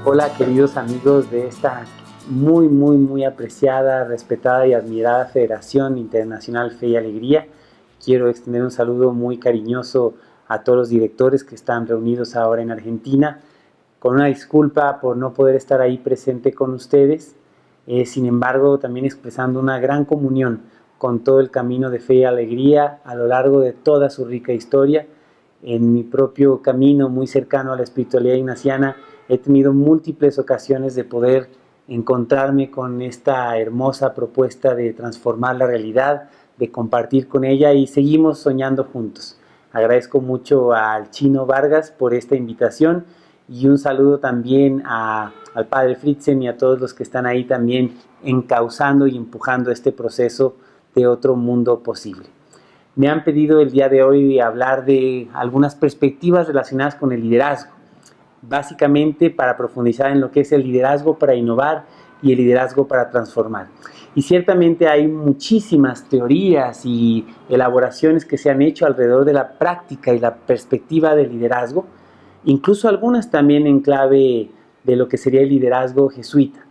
Hola queridos amigos de esta muy apreciada, respetada y admirada Federación Internacional Fe y Alegría. Quiero extender un saludo muy cariñoso a todos los directores que están reunidos ahora en Argentina, con una disculpa por no poder estar ahí presente con ustedes, sin embargo también expresando una gran comunión con todo el camino de fe y alegría a lo largo de toda su rica historia. En mi propio camino muy cercano a la espiritualidad ignaciana he tenido múltiples ocasiones de poder encontrarme con esta hermosa propuesta de transformar la realidad, de compartir con ella y seguimos soñando juntos. Agradezco mucho al Chino Vargas por esta invitación y un saludo también al Padre Fritzen y a todos los que están ahí también encauzando y empujando este proceso de otro mundo posible. Me han pedido el día de hoy hablar de algunas perspectivas relacionadas con el liderazgo, básicamente para profundizar en lo que es el liderazgo para innovar y el liderazgo para transformar. Y ciertamente hay muchísimas teorías y elaboraciones que se han hecho alrededor de la práctica y la perspectiva del liderazgo, incluso algunas también en clave de lo que sería el liderazgo jesuita.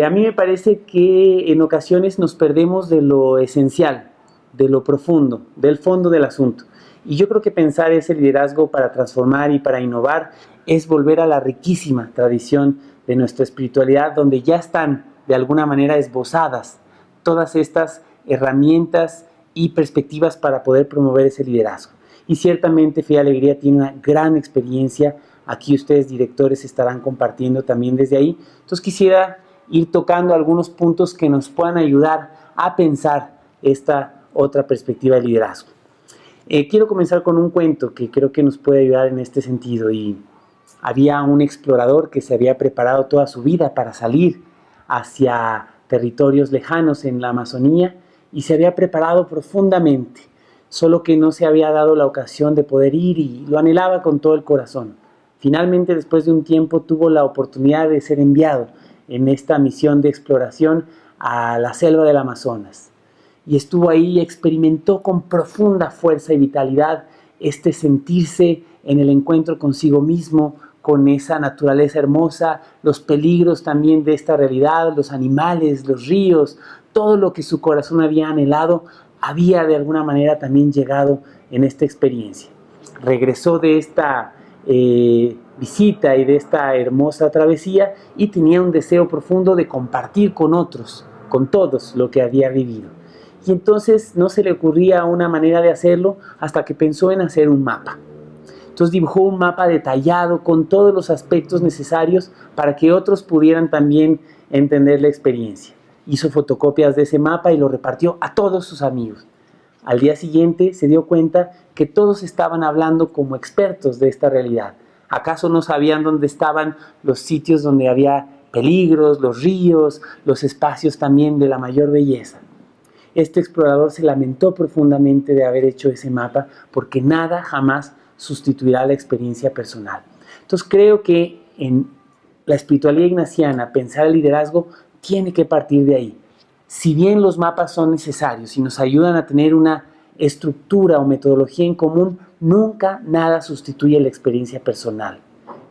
A mí me parece que en ocasiones nos perdemos de lo esencial, de lo profundo, del fondo del asunto. Y yo creo que pensar ese liderazgo para transformar y para innovar es volver a la riquísima tradición de nuestra espiritualidad, donde ya están de alguna manera esbozadas todas estas herramientas y perspectivas para poder promover ese liderazgo. Y ciertamente Fe y Alegría tiene una gran experiencia. Aquí ustedes, directores, estarán compartiendo también desde ahí. Entonces quisiera ir tocando algunos puntos que nos puedan ayudar a pensar esta otra perspectiva de liderazgo. Quiero comenzar con un cuento que creo que nos puede ayudar en este sentido. Y había un explorador que se había preparado toda su vida para salir hacia territorios lejanos en la Amazonía y se había preparado profundamente, solo que no se había dado la ocasión de poder ir y lo anhelaba con todo el corazón. Finalmente, después de un tiempo, tuvo la oportunidad de ser enviado en esta misión de exploración a la selva del Amazonas. Y estuvo ahí y experimentó con profunda fuerza y vitalidad este sentirse en el encuentro consigo mismo, con esa naturaleza hermosa, los peligros también de esta realidad, los animales, los ríos, todo lo que su corazón había anhelado, había de alguna manera también llegado en esta experiencia. Regresó de esta visita y de esta hermosa travesía y tenía un deseo profundo de compartir con otros, con todos, lo que había vivido. Y entonces no se le ocurría una manera de hacerlo hasta que pensó en hacer un mapa. Entonces dibujó un mapa detallado con todos los aspectos necesarios para que otros pudieran también entender la experiencia. Hizo fotocopias de ese mapa y lo repartió a todos sus amigos. Al día siguiente se dio cuenta que todos estaban hablando como expertos de esta realidad. ¿Acaso no sabían dónde estaban los sitios donde había peligros, los ríos, los espacios también de la mayor belleza? Este explorador se lamentó profundamente de haber hecho ese mapa porque nada jamás sustituirá la experiencia personal. Entonces creo que en la espiritualidad ignaciana pensar el liderazgo tiene que partir de ahí. Si bien los mapas son necesarios y nos ayudan a tener una estructura o metodología en común, nunca nada sustituye la experiencia personal.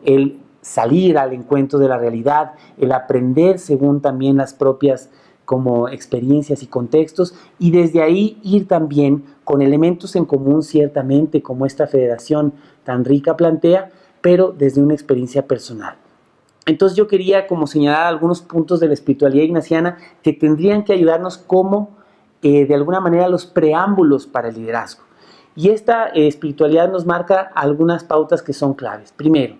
El salir al encuentro de la realidad, el aprender según también las propias como experiencias y contextos, y desde ahí ir también con elementos en común ciertamente como esta federación tan rica plantea, pero desde una experiencia personal. Entonces yo quería como señalar algunos puntos de la espiritualidad ignaciana que tendrían que ayudarnos como de alguna manera los preámbulos para el liderazgo. Y esta espiritualidad nos marca algunas pautas que son claves. Primero,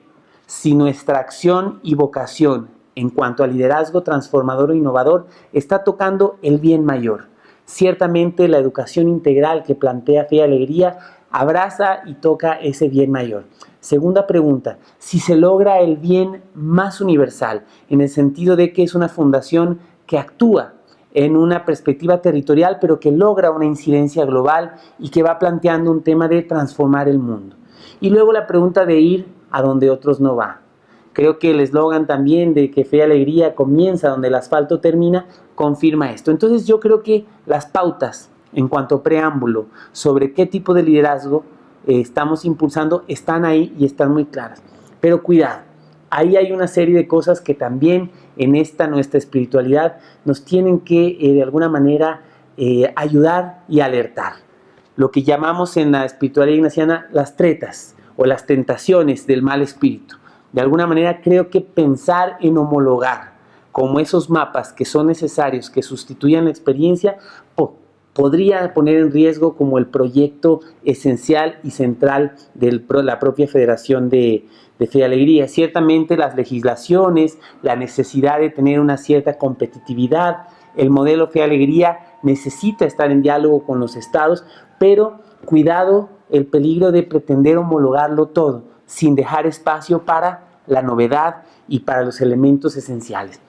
si nuestra acción y vocación en cuanto al liderazgo transformador o innovador está tocando el bien mayor. Ciertamente la educación integral que plantea Fe y Alegría abraza y toca ese bien mayor. Segunda pregunta, si se logra el bien más universal, en el sentido de que es una fundación que actúa en una perspectiva territorial, pero que logra una incidencia global y que va planteando un tema de transformar el mundo. Y luego la pregunta de ir a donde otros no van. Creo que el eslogan también de que Fe y Alegría comienza donde el asfalto termina, confirma esto. Entonces yo creo que las pautas en cuanto a preámbulo sobre qué tipo de liderazgo estamos impulsando están ahí y están muy claras. Pero cuidado, ahí hay una serie de cosas que también en esta nuestra espiritualidad nos tienen que de alguna manera ayudar y alertar. Lo que llamamos en la espiritualidad ignaciana las tretas o las tentaciones del mal espíritu. De alguna manera creo que pensar en homologar como esos mapas que son necesarios, que sustituyan la experiencia, podría poner en riesgo como el proyecto esencial y central de la propia Federación de Fe y Alegría. Ciertamente las legislaciones, la necesidad de tener una cierta competitividad, el modelo Fe y Alegría necesita estar en diálogo con los estados, pero cuidado el peligro de pretender homologarlo todo, sin dejar espacio para la novedad y para los elementos esenciales.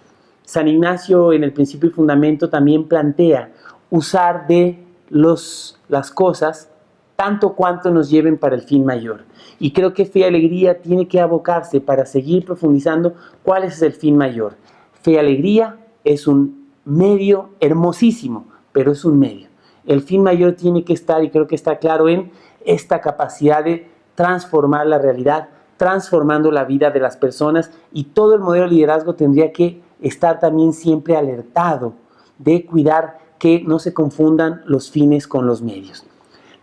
San Ignacio en el Principio y Fundamento también plantea usar de las cosas tanto cuanto nos lleven para el fin mayor. Y creo que Fe y Alegría tiene que abocarse para seguir profundizando cuál es el fin mayor. Fe y Alegría es un medio hermosísimo, pero es un medio. El fin mayor tiene que estar, y creo que está claro, en esta capacidad de transformar la realidad, transformando la vida de las personas, y todo el modelo de liderazgo tendría que estar también siempre alertado de cuidar que no se confundan los fines con los medios.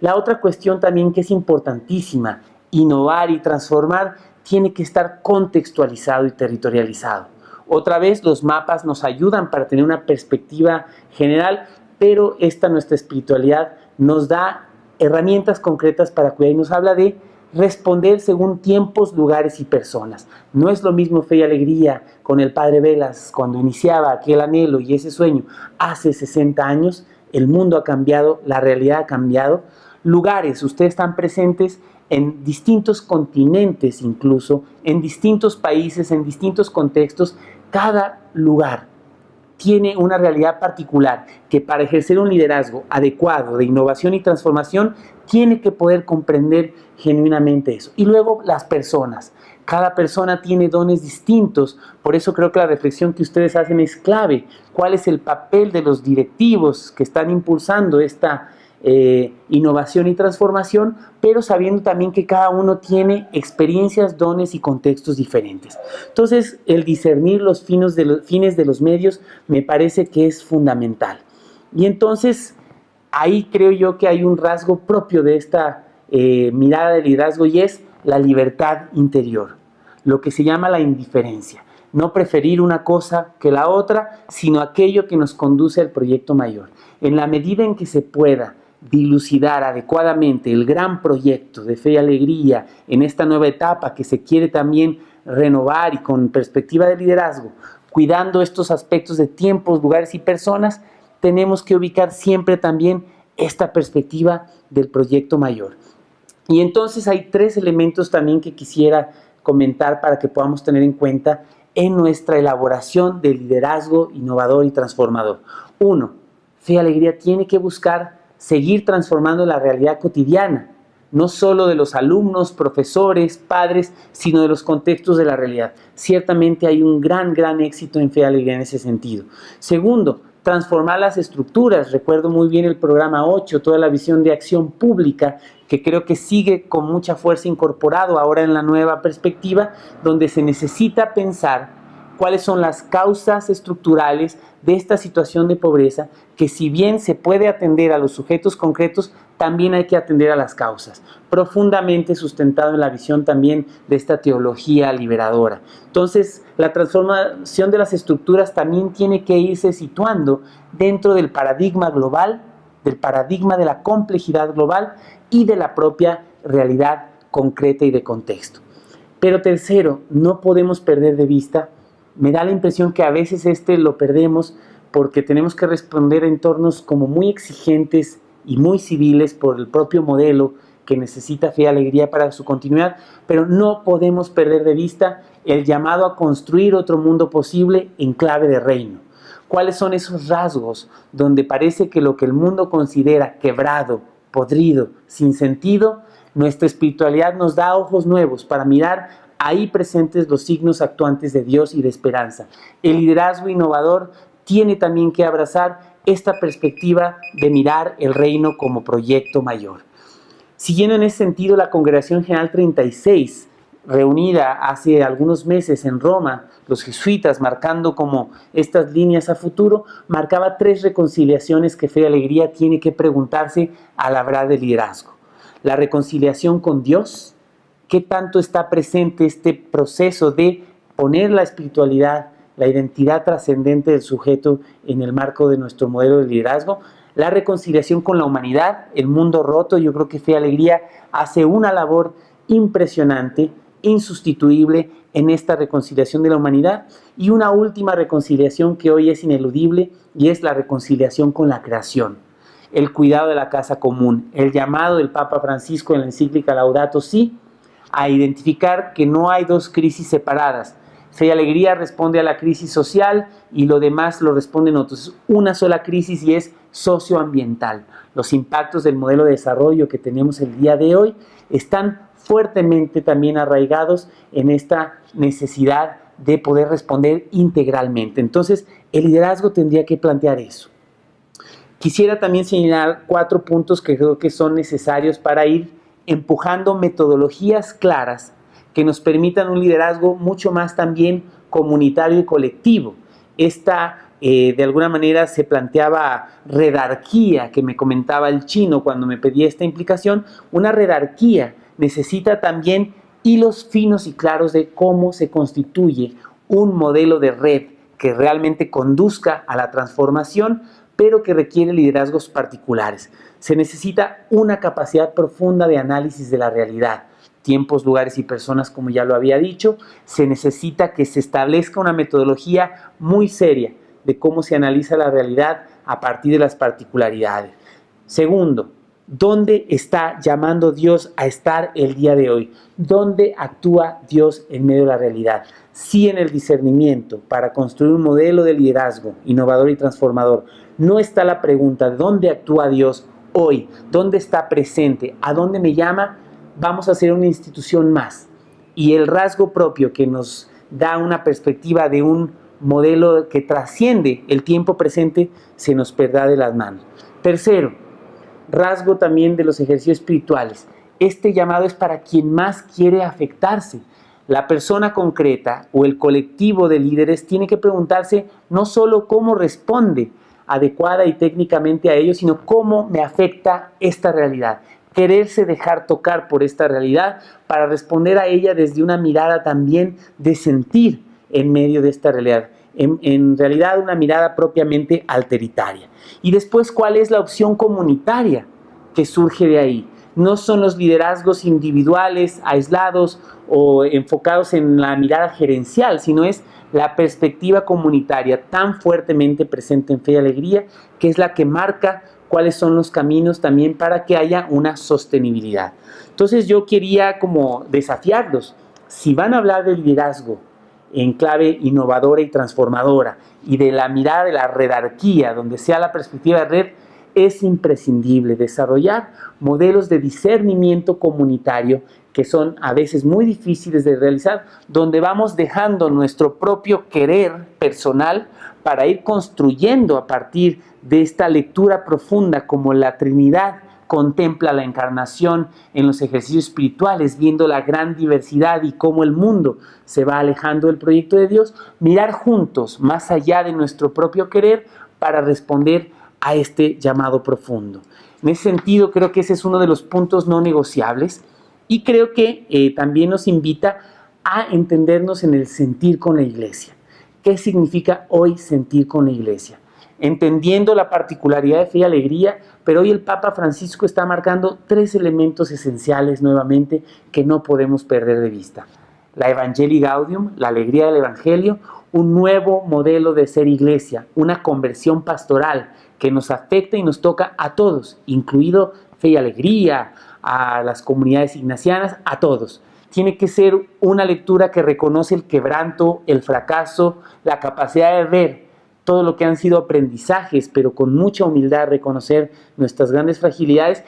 La otra cuestión también que es importantísima, innovar y transformar, tiene que estar contextualizado y territorializado. Otra vez los mapas nos ayudan para tener una perspectiva general, pero nuestra espiritualidad nos da herramientas concretas para cuidar y nos habla de responder según tiempos, lugares y personas. No es lo mismo Fe y Alegría con el Padre Velas cuando iniciaba aquel anhelo y ese sueño hace 60 años. El mundo ha cambiado, la realidad ha cambiado. Lugares, ustedes están presentes en distintos continentes, incluso en distintos países, en distintos contextos. Cada lugar tiene una realidad particular que para ejercer un liderazgo adecuado de innovación y transformación tiene que poder comprender genuinamente eso. Y luego las personas. Cada persona tiene dones distintos, por eso creo que la reflexión que ustedes hacen es clave. ¿Cuál es el papel de los directivos que están impulsando esta innovación y transformación, pero sabiendo también que cada uno tiene experiencias, dones y contextos diferentes? Entonces, el discernir los fines de los medios me parece que es fundamental. Y entonces, ahí creo yo que hay un rasgo propio de esta mirada de liderazgo, y es la libertad interior, lo que se llama la indiferencia. No preferir una cosa que la otra, sino aquello que nos conduce al proyecto mayor. En la medida en que se pueda dilucidar adecuadamente el gran proyecto de Fe y Alegría en esta nueva etapa que se quiere también renovar y con perspectiva de liderazgo, cuidando estos aspectos de tiempos, lugares y personas, tenemos que ubicar siempre también esta perspectiva del proyecto mayor. Y entonces hay 3 elementos también que quisiera comentar para que podamos tener en cuenta en nuestra elaboración de liderazgo innovador y transformador. 1, Fe y Alegría tiene que buscar seguir transformando la realidad cotidiana, no solo de los alumnos, profesores, padres, sino de los contextos de la realidad. Ciertamente hay un gran éxito en Fe y Alegría en ese sentido. Segundo, transformar las estructuras. Recuerdo muy bien el programa 8, toda la visión de acción pública, que creo que sigue con mucha fuerza incorporado ahora en la nueva perspectiva, donde se necesita pensar cuáles son las causas estructurales de esta situación de pobreza, que si bien se puede atender a los sujetos concretos, también hay que atender a las causas, profundamente sustentado en la visión también de esta teología liberadora. Entonces, la transformación de las estructuras también tiene que irse situando dentro del paradigma global, del paradigma de la complejidad global y de la propia realidad concreta y de contexto. Pero tercero, no podemos perder de vista, me da la impresión que a veces lo perdemos porque tenemos que responder a entornos como muy exigentes y muy civiles por el propio modelo que necesita Fe y Alegría para su continuidad, pero no podemos perder de vista el llamado a construir otro mundo posible en clave de reino. ¿Cuáles son esos rasgos donde parece que lo que el mundo considera quebrado, podrido, sin sentido, nuestra espiritualidad nos da ojos nuevos para mirar ahí presentes los signos actuantes de Dios y de esperanza? El liderazgo innovador tiene también que abrazar esta perspectiva de mirar el reino como proyecto mayor. Siguiendo en ese sentido, la Congregación General 36 reunida hace algunos meses en Roma, los jesuitas, marcando como estas líneas a futuro, marcaba 3 reconciliaciones que Fe y Alegría tiene que preguntarse al hablar de liderazgo. La reconciliación con Dios, ¿qué tanto está presente este proceso de poner la espiritualidad, la identidad trascendente del sujeto en el marco de nuestro modelo de liderazgo? La reconciliación con la humanidad, el mundo roto. Yo creo que Fe y Alegría hace una labor impresionante, insustituible en esta reconciliación de la humanidad. Y una última reconciliación que hoy es ineludible, y es la reconciliación con la creación. El cuidado de la casa común, el llamado del Papa Francisco en la encíclica Laudato Si a identificar que no hay 2 crisis separadas. Fe y Alegría responde a la crisis social y lo demás lo responden otros. Una sola crisis, y es socioambiental. Los impactos del modelo de desarrollo que tenemos el día de hoy están fuertemente también arraigados en esta necesidad de poder responder integralmente. Entonces, el liderazgo tendría que plantear eso. Quisiera también señalar 4 puntos que creo que son necesarios para ir empujando metodologías claras que nos permitan un liderazgo mucho más también comunitario y colectivo. Esta, de alguna manera, se planteaba redarquía, que me comentaba el chino cuando me pedía esta implicación. Una redarquía necesita también hilos finos y claros de cómo se constituye un modelo de red que realmente conduzca a la transformación, pero que requiere liderazgos particulares. Se necesita una capacidad profunda de análisis de la realidad, tiempos, lugares y personas, como ya lo había dicho. Se necesita que se establezca una metodología muy seria de cómo se analiza la realidad a partir de las particularidades. Segundo, ¿dónde está llamando Dios a estar el día de hoy? ¿Dónde actúa Dios en medio de la realidad? Sí, en el discernimiento para construir un modelo de liderazgo innovador y transformador. No está la pregunta de dónde actúa Dios hoy, dónde está presente, a dónde me llama. Vamos a ser una institución más. Y el rasgo propio que nos da una perspectiva de un modelo que trasciende el tiempo presente se nos perderá de las manos. Tercero, rasgo también de los ejercicios espirituales. Este llamado es para quien más quiere afectarse. La persona concreta o el colectivo de líderes tiene que preguntarse no solo cómo responde adecuada y técnicamente a ello, sino cómo me afecta esta realidad. Quererse dejar tocar por esta realidad para responder a ella desde una mirada también de sentir en medio de esta realidad. En realidad una mirada propiamente alteritaria. Y después, ¿cuál es la opción comunitaria que surge de ahí? No son los liderazgos individuales, aislados o enfocados en la mirada gerencial, sino es la perspectiva comunitaria tan fuertemente presente en Fe y Alegría, que es la que marca cuáles son los caminos también para que haya una sostenibilidad. Entonces yo quería como desafiarlos, si van a hablar del liderazgo en clave innovadora y transformadora y de la mirada de la redarquía, donde sea la perspectiva de red, es imprescindible desarrollar modelos de discernimiento comunitario que son a veces muy difíciles de realizar, donde vamos dejando nuestro propio querer personal para ir construyendo a partir de esta lectura profunda como la Trinidad contempla la encarnación en los ejercicios espirituales, viendo la gran diversidad y cómo el mundo se va alejando del proyecto de Dios, mirar juntos más allá de nuestro propio querer para responder a este llamado profundo. En ese sentido, creo que ese es uno de los puntos no negociables y creo que también nos invita a entendernos en el sentir con la Iglesia. ¿Qué significa hoy sentir con la Iglesia? Entendiendo la particularidad de Fe y Alegría, pero hoy el Papa Francisco está marcando 3 elementos esenciales nuevamente que no podemos perder de vista. La Evangelii Gaudium, la alegría del Evangelio, un nuevo modelo de ser iglesia, una conversión pastoral que nos afecta y nos toca a todos, incluido Fe y Alegría, a las comunidades ignacianas, a todos. Tiene que ser una lectura que reconoce el quebranto, el fracaso, la capacidad de ver todo lo que han sido aprendizajes, pero con mucha humildad reconocer nuestras grandes fragilidades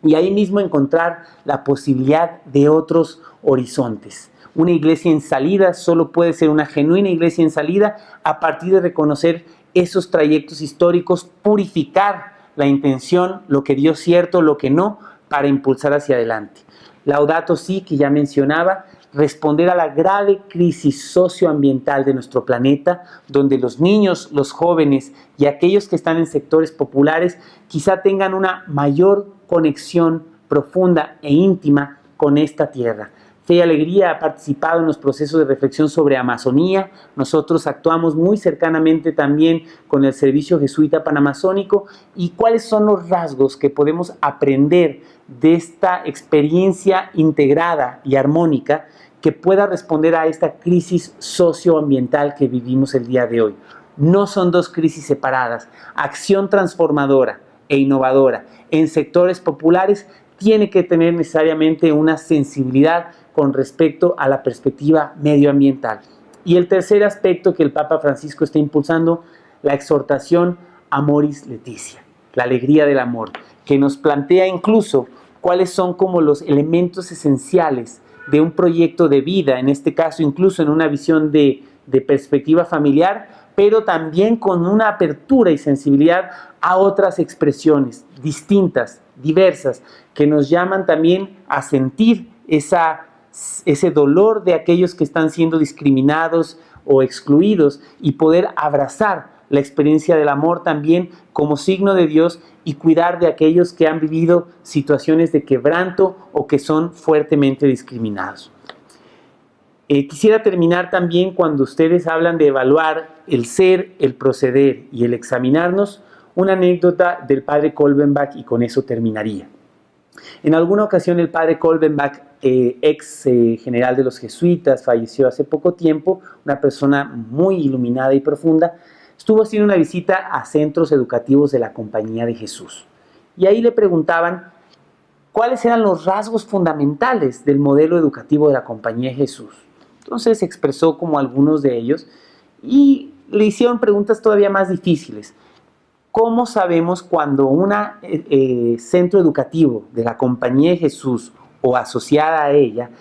y ahí mismo encontrar la posibilidad de otros horizontes. Una iglesia en salida solo puede ser una genuina iglesia en salida a partir de reconocer esos trayectos históricos, purificar la intención, lo que dio cierto, lo que no, para impulsar hacia adelante. Laudato Si, que ya mencionaba, responder a la grave crisis socioambiental de nuestro planeta, donde los niños, los jóvenes y aquellos que están en sectores populares quizá tengan una mayor conexión profunda e íntima con esta tierra. Fe y Alegría ha participado en los procesos de reflexión sobre Amazonía. Nosotros actuamos muy cercanamente también con el Servicio Jesuita Panamazónico. ¿Y cuáles son los rasgos que podemos aprender de esta experiencia integrada y armónica que pueda responder a esta crisis socioambiental que vivimos el día de hoy? No son dos crisis separadas. Acción transformadora e innovadora en sectores populares tiene que tener necesariamente una sensibilidad con respecto a la perspectiva medioambiental. Y el tercer aspecto que el Papa Francisco está impulsando, la exhortación Amoris Laetitia, la alegría del amor, que nos plantea incluso cuáles son como los elementos esenciales de un proyecto de vida, en este caso incluso en una visión de perspectiva familiar, pero también con una apertura y sensibilidad a otras expresiones distintas, diversas, que nos llaman también a sentir ese dolor de aquellos que están siendo discriminados o excluidos y poder abrazar la experiencia del amor también como signo de Dios y cuidar de aquellos que han vivido situaciones de quebranto o que son fuertemente discriminados. Quisiera terminar también cuando ustedes hablan de evaluar el ser, el proceder y el examinarnos, una anécdota del padre Kolbenbach y con eso terminaría. En alguna ocasión el padre Kolbenbach, ex general de los jesuitas, falleció hace poco tiempo, una persona muy iluminada y profunda, estuvo haciendo una visita a centros educativos de la Compañía de Jesús. Y ahí le preguntaban cuáles eran los rasgos fundamentales del modelo educativo de la Compañía de Jesús. Entonces expresó como algunos de ellos y le hicieron preguntas todavía más difíciles. ¿Cómo sabemos cuando un centro educativo de la Compañía de Jesús o asociada a ella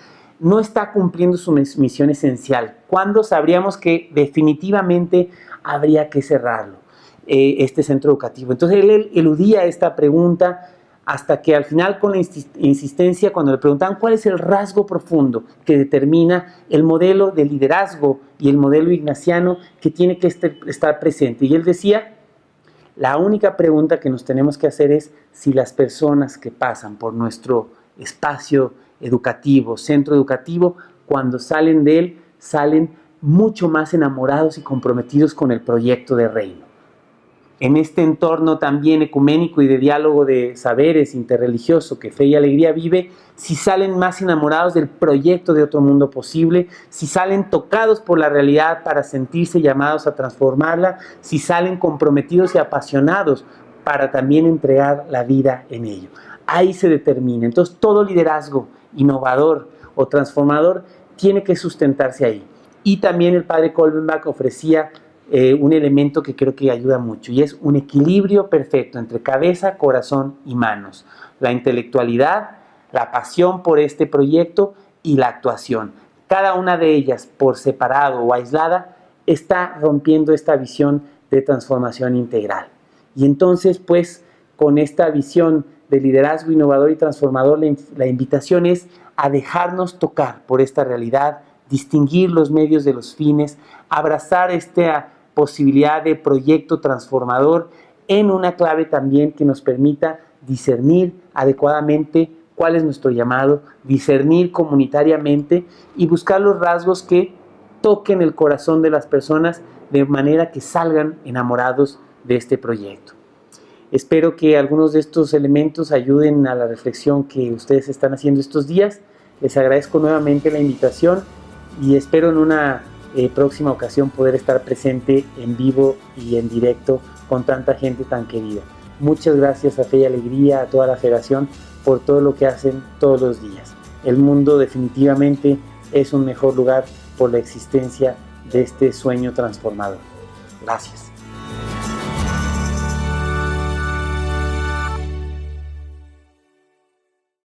no está cumpliendo su misión esencial? ¿Cuándo sabríamos que definitivamente habría que cerrarlo, este centro educativo? Entonces él eludía esta pregunta hasta que al final, con la insistencia, cuando le preguntaban cuál es el rasgo profundo que determina el modelo de liderazgo y el modelo ignaciano que tiene que estar presente, y él decía: la única pregunta que nos tenemos que hacer es si las personas que pasan por nuestro espacio educativo, centro educativo, cuando salen de él, salen mucho más enamorados y comprometidos con el proyecto de reino. En este entorno también ecuménico y de diálogo de saberes interreligioso que Fe y Alegría vive, si salen más enamorados del proyecto de otro mundo posible, si salen tocados por la realidad para sentirse llamados a transformarla, si salen comprometidos y apasionados para también entregar la vida en ello. Ahí se determina. Entonces todo liderazgo innovador o transformador tiene que sustentarse ahí. Y también el padre Kolbenbach ofrecía un elemento que creo que ayuda mucho, y es un equilibrio perfecto entre cabeza, corazón y manos. La intelectualidad, la pasión por este proyecto y la actuación. Cada una de ellas, por separado o aislada, está rompiendo esta visión de transformación integral. Y entonces, pues, con esta visión de liderazgo innovador y transformador, la invitación es a dejarnos tocar por esta realidad, distinguir los medios de los fines, abrazar esta posibilidad de proyecto transformador en una clave también que nos permita discernir adecuadamente cuál es nuestro llamado, discernir comunitariamente y buscar los rasgos que toquen el corazón de las personas de manera que salgan enamorados de este proyecto. Espero que algunos de estos elementos ayuden a la reflexión que ustedes están haciendo estos días. Les agradezco nuevamente la invitación y espero en una próxima ocasión poder estar presente en vivo y en directo con tanta gente tan querida. Muchas gracias a Fe y Alegría, a toda la federación, por todo lo que hacen todos los días. El mundo definitivamente es un mejor lugar por la existencia de este sueño transformador. Gracias.